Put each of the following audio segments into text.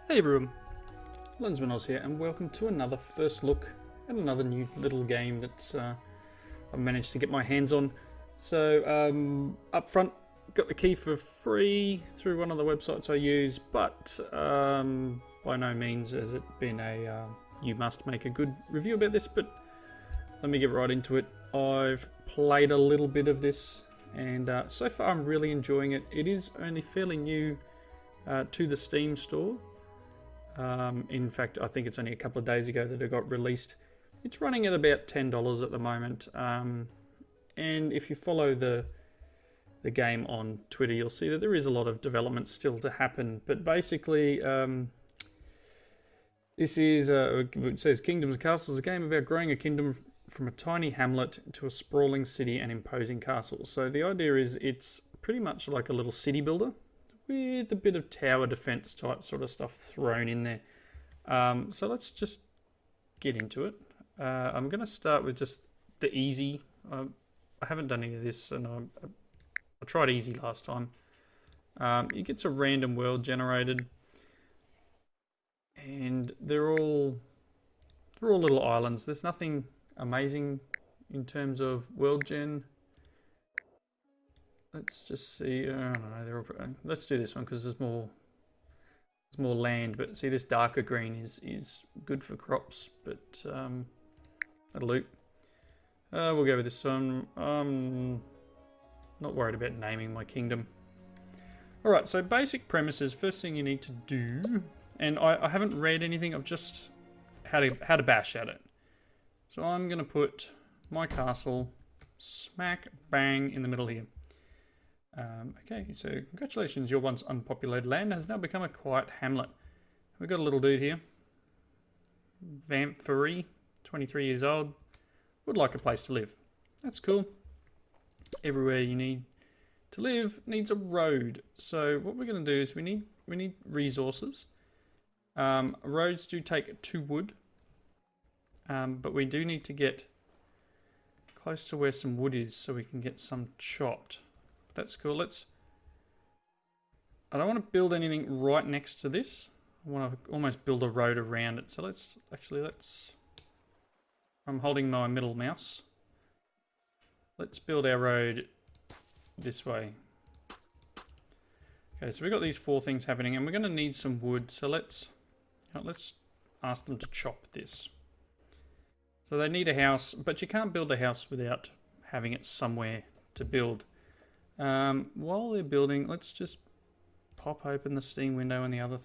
Hey everyone, Lensman Oz here, and welcome to another first look at another new little game that I've managed to get my hands on. So up front, got the key for free through one of the websites I use, but by no means has it been a you must make a good review about this, but let me get right into it. I've played a little bit of this, and so far I'm really enjoying it. It is only fairly new to the Steam store. In fact, I think it's only a couple of days ago that it got released. It's running at about $10 at the moment. And if you follow the game on Twitter, you'll see that there is a lot of development still to happen. But basically, this is, it says Kingdoms and Castles, a game about growing a kingdom from a tiny hamlet to a sprawling city and imposing castles. So the idea is it's pretty much like a little city builder, with a bit of tower defense type sort of stuff thrown in there. So let's just get into it. I'm going to start with just the easy. I haven't done any of this, and I tried easy last time. You get a random world generated, and they're all little islands. There's nothing amazing in terms of world gen. Let's just see. I don't know. Let's do this one because there's more land. But see, this darker green is good for crops. But that'll loot. We'll go with this one. Not worried about naming my kingdom. All right. So basic premises. First thing you need to do, and I haven't read anything of just how to bash at it. So I'm gonna put my castle smack bang in the middle here. Okay, so congratulations, your once unpopulated land has now become a quiet hamlet. We've got a little dude here. Vamphory, 23 years old. Would like a place to live. That's cool. Everywhere you need to live needs a road. So what we're going to do is we need resources. Roads do take 2 wood. But we do need to get close to where some wood is so we can get some chopped. That's cool. I don't want to build anything right next to this. I want to almost build a road around it. So let's I'm holding my middle mouse. Let's build our road this way. Okay, so we've got these 4 things happening, and we're going to need some wood. So let's ask them to chop this. So they need a house, but you can't build a house without having it somewhere to build. While they're building, let's just pop open the Steam window and the other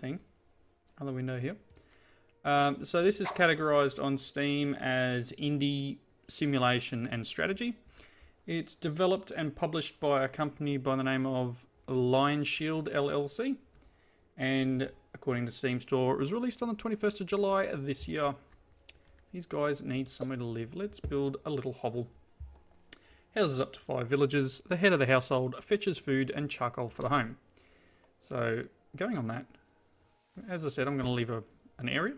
window here. So this is categorized on Steam as indie, simulation, and strategy. It's developed and published by a company by the name of Lion Shield LLC. And according to Steam Store, it was released on the 21st of July this year. These guys need somewhere to live. Let's build a little hovel. Houses up to 5 villagers. The head of the household fetches food and charcoal for the home. So going on that, as I said, I'm going to leave an area.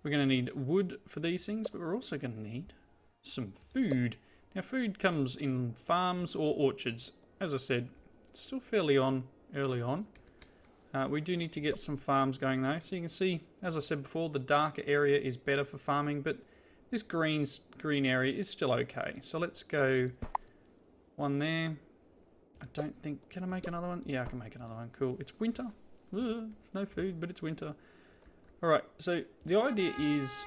We're going to need wood for these things, but we're also going to need some food. Now food comes in farms or orchards. As I said, it's still fairly early on. We do need to get some farms going though. So you can see, as I said before, the darker area is better for farming, but this green area is still okay. So let's go one there. I don't think, can I make another one? Yeah, I can make another one. Cool. It's winter. Ugh, it's no food, but it's winter. All right. So the idea is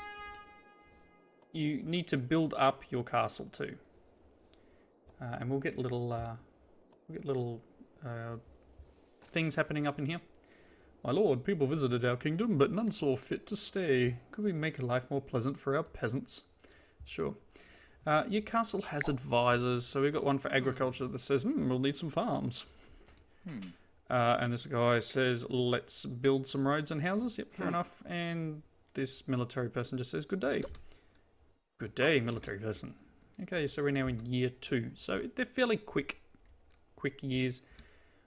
you need to build up your castle too. And we'll get little things happening up in here. My lord, people visited our kingdom, but none saw fit to stay. Could we make life more pleasant for our peasants? Sure. Your castle has advisors, so we've got one for agriculture that says, we'll need some farms. And this guy says, let's build some roads and houses. Yep, fair enough. And this military person just says, good day. Good day, military person. Okay, so we're now in year 2. So they're fairly quick years.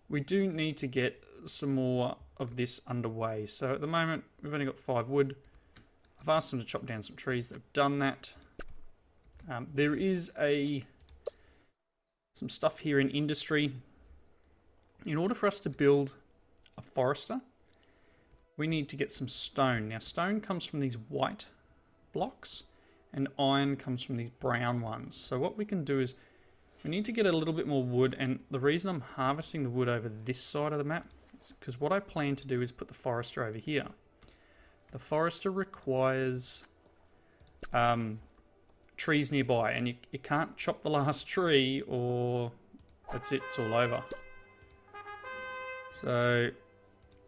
We do need to get some more of this underway. So at the moment, we've only got 5 wood. I've asked them to chop down some trees. They've done that. There is some stuff here in industry. In order for us to build a forester, we need to get some stone. Now, stone comes from these white blocks, and iron comes from these brown ones. So what we can do is we need to get a little bit more wood, and the reason I'm harvesting the wood over this side of the map is because what I plan to do is put the forester over here. The forester requires trees nearby, and you can't chop the last tree or that's it, it's all over. So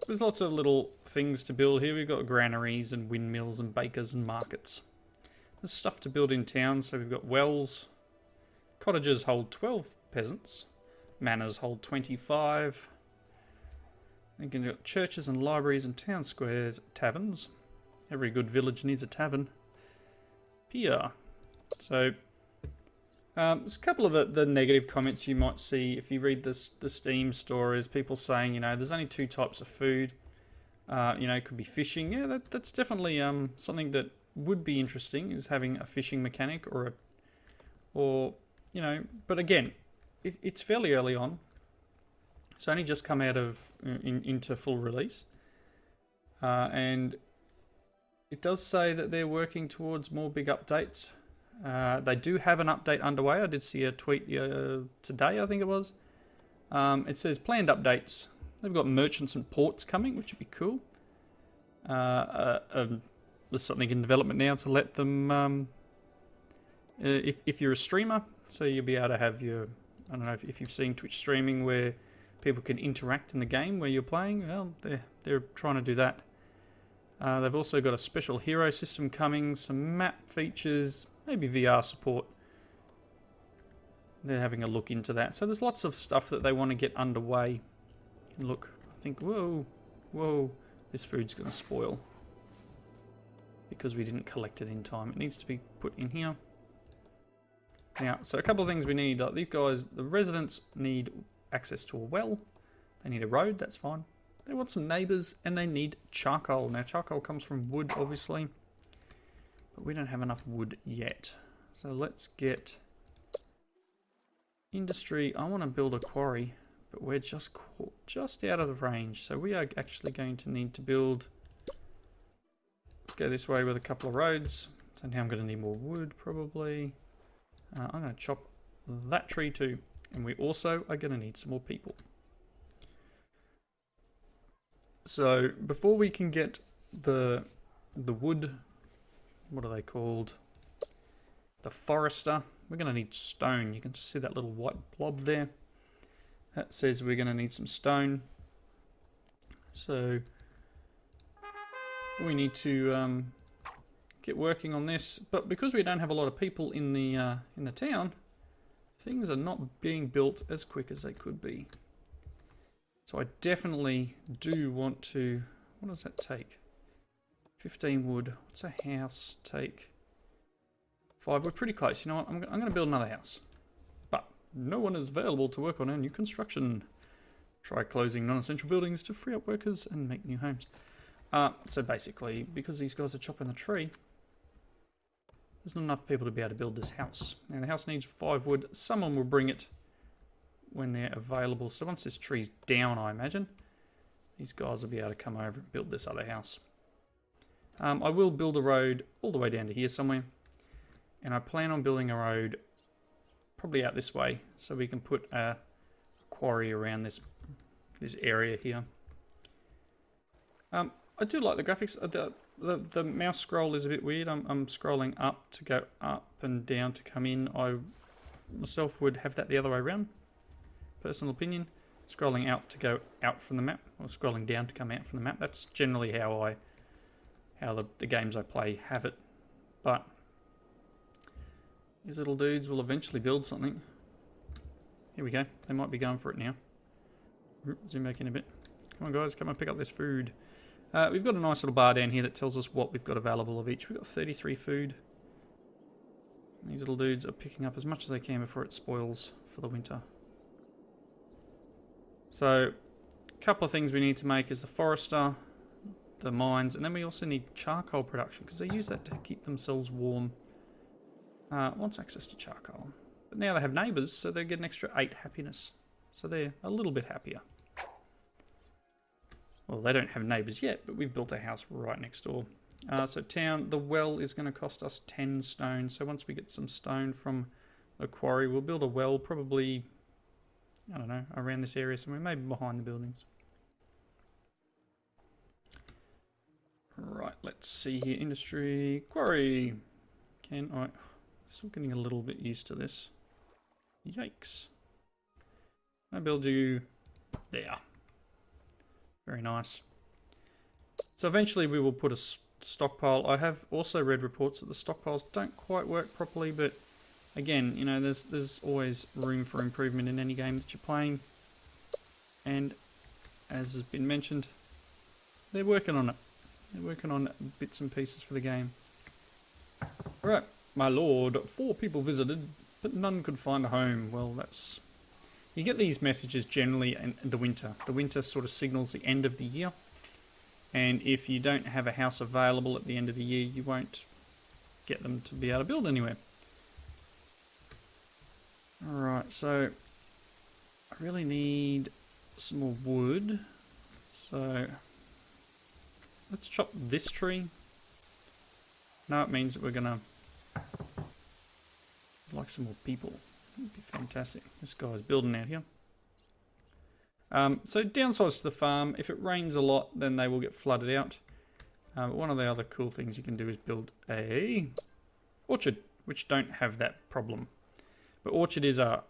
there's lots of little things to build here. We've got granaries and windmills and bakers and markets. There's stuff to build in town, so we've got wells. Cottages hold 12 peasants. Manors hold 25. Then you've got churches and libraries and town squares, taverns. Every good village needs a tavern. Pier. So there's a couple of the negative comments you might see if you read the Steam stories. People saying, you know, there's only 2 types of food. You know, it could be fishing. Yeah, that's definitely something that would be interesting, is having a fishing mechanic or you know. But again, it's fairly early on. It's only just come out of into full release, and it does say that they're working towards more big updates. They do have an update underway. I did see a tweet today, I think it was. It says planned updates. They've got merchants and ports coming, which would be cool. There's something in development now to let them, if you're a streamer, so you'll be able to have your, I don't know if you've seen Twitch streaming where people can interact in the game where you're playing. Well, they're trying to do that. They've also got a special hero system coming, some map features, maybe VR support. They're having a look into that. So there's lots of stuff that they want to get underway. Look, I think, whoa, this food's going to spoil because we didn't collect it in time. It needs to be put in here. Now, so a couple of things we need. These guys, the residents need access to a well. They need a road, that's fine. They want some neighbours, and they need charcoal. Now, charcoal comes from wood, obviously, but we don't have enough wood yet. So let's get industry. I want to build a quarry, but we're just out of the range. So we are actually going to need to build. Let's go this way with a couple of roads. So now I'm going to need more wood, probably. I'm going to chop that tree too, and we also are going to need some more people. So before we can get the wood, what are they called? The forester. We're going to need stone. You can just see that little white blob there. That says we're going to need some stone. So we need to get working on this. But because we don't have a lot of people in the town, things are not being built as quick as they could be. So I definitely do want to. What does that take? 15 wood. What's a house take? 5. We're pretty close. You know what? I'm going to build another house. But no one is available to work on our new construction. Try closing non-essential buildings to free up workers and make new homes. So basically, because these guys are chopping the tree, there's not enough people to be able to build this house. Now the house needs 5 wood. Someone will bring it when they're available. So once this tree's down, I imagine, these guys will be able to come over and build this other house. I will build a road all the way down to here somewhere. And I plan on building a road probably out this way, so we can put a quarry around this area here. I do like the graphics. The mouse scroll is a bit weird. I'm scrolling up to go up and down to come in. I myself would have that the other way around. Personal opinion. Scrolling out to go out from the map, or scrolling down to come out from the map. That's generally how the games I play have it. But these little dudes will eventually build something. Here we go. They might be going for it now. Zoom back in a bit. Come on guys, come and pick up this food. We've got a nice little bar down here that tells us what we've got available of each. We've got 33 food. These little dudes are picking up as much as they can before it spoils for the winter. So, a couple of things we need to make is the forester, the mines, and then we also need charcoal production because they use that to keep themselves warm. Wants access to charcoal. But now they have neighbours, so they get an extra 8 happiness. So they're a little bit happier. Well, they don't have neighbours yet, but we've built a house right next door. So town, the well is going to cost us 10 stone. So once we get some stone from the quarry, we'll build a well probably, I don't know, around this area somewhere, maybe behind the buildings. Right, let's see here. Industry, quarry. Still getting a little bit used to this. Yikes. I'll build you there. Very nice. So eventually we will put a stockpile. I have also read reports that the stockpiles don't quite work properly, but again, you know, there's always room for improvement in any game that you're playing. And as has been mentioned, they're working on it. They're working on bits and pieces for the game. Alright, my lord, 4 people visited, but none could find a home. Well, that's... You get these messages generally in the winter. The winter sort of signals the end of the year. And if you don't have a house available at the end of the year, you won't get them to be able to build anywhere. Alright, so I really need some more wood. So let's chop this tree. Now it means that we're going to like some more people. That'd be fantastic. This guy's building out here. So downsides to the farm, if it rains a lot, then they will get flooded out. But one of the other cool things you can do is build a orchard, which don't have that problem. But orchard is a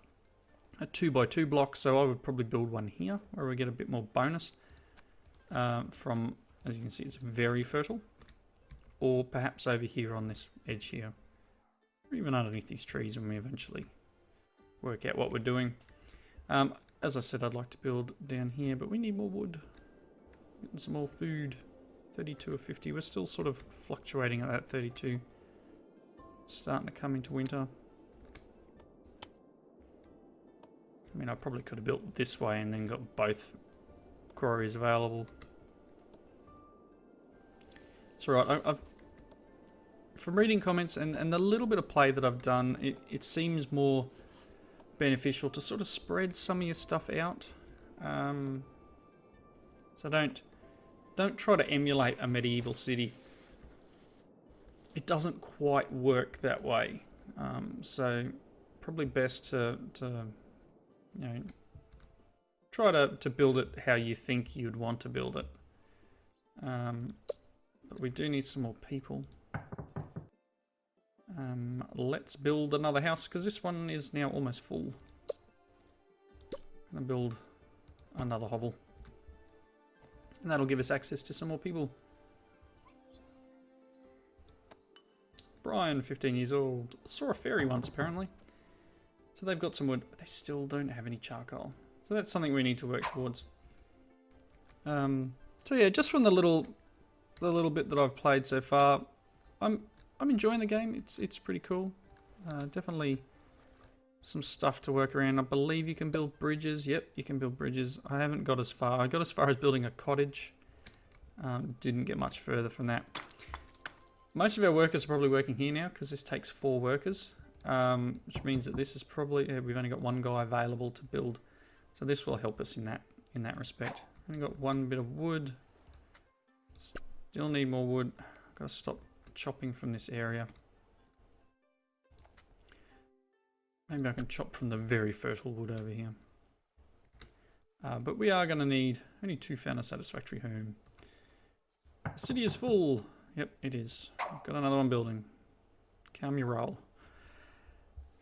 2x2 block, so I would probably build one here, where we get a bit more bonus from, as you can see, it's very fertile. Or perhaps over here on this edge here. Or even underneath these trees when we eventually work out what we're doing. As I said, I'd like to build down here, but we need more wood. Getting some more food. 32 or 50. We're still sort of fluctuating at that 32. Starting to come into winter. I mean, I probably could have built this way and then got both quarries available. It's alright. From reading comments and the little bit of play that I've done, it seems more beneficial to sort of spread some of your stuff out. So don't try to emulate a medieval city. It doesn't quite work that way. So probably best to you know, try to build it how you think you'd want to build it. But we do need some more people. Let's build another house, because this one is now almost full. I'm going to build another hovel. And that'll give us access to some more people. Brian, 15 years old, saw a fairy once apparently. So they've got some wood, but they still don't have any charcoal. So that's something we need to work towards. So yeah, just from the little bit that I've played so far, I'm enjoying the game. It's pretty cool. Definitely some stuff to work around. I believe you can build bridges. Yep, you can build bridges. I haven't got as far. I got as far as building a cottage. Didn't get much further from that. Most of our workers are probably working here now because this takes 4 workers, which means that this is probably we've only got 1 guy available to build. So this will help us in that respect. Only got 1 bit of wood. Still need more wood. Got to stop chopping from this area. Maybe I can chop from the very fertile wood over here. But we are going to need... Only 2 found a satisfactory home. The city is full. Yep, it is. I've got another one building. Calm your roll.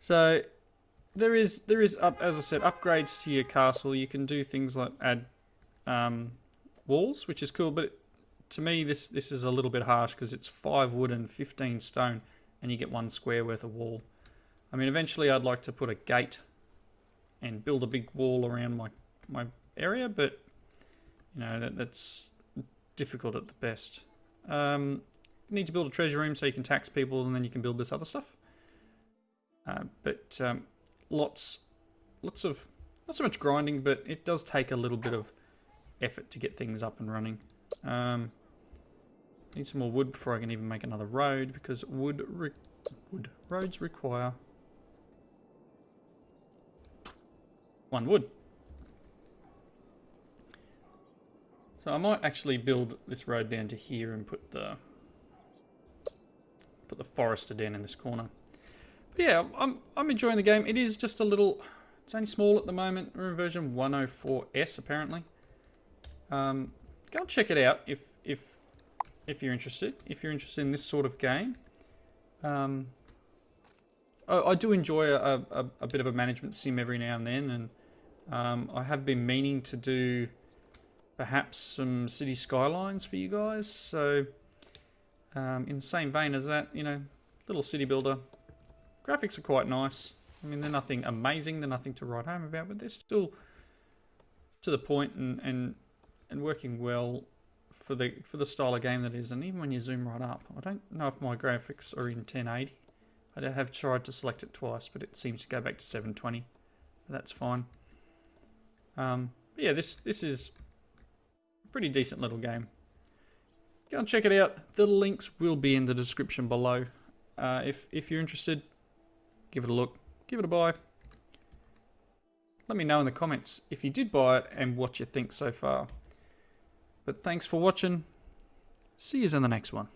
So there is as I said, upgrades to your castle. You can do things like add walls, which is cool. But to me, this is a little bit harsh because it's 5 wood and 15 stone, and you get 1 square worth of wall. I mean, eventually I'd like to put a gate and build a big wall around my area, but you know that's difficult at the best. You need to build a treasure room so you can tax people, and then you can build this other stuff. But lots of not so much grinding, but it does take a little bit of effort to get things up and running. Need some more wood before I can even make another road, because roads require 1 wood. So I might actually build this road down to here and put the forester down in this corner. But yeah, I'm enjoying the game. It is just a little. It's only small at the moment. We're in version 104S apparently. Go and check it out if you're interested. If you're interested in this sort of game. I do enjoy a bit of a management sim every now and then, and I have been meaning to do perhaps some city skylines for you guys. So in the same vein as that, you know, little city builder. Graphics are quite nice. I mean, they're nothing amazing, they're nothing to write home about, but they're still to the point and working well for the style of game that is. And even when you zoom right up, I don't know if my graphics are in 1080. I have tried to select it twice, but it seems to go back to 720. That's fine. Yeah, this is a pretty decent little game. Go and check it out. The links will be in the description below. If you're interested, give it a look. Give it a buy. Let me know in the comments if you did buy it and what you think so far. But thanks for watching. See you in the next one.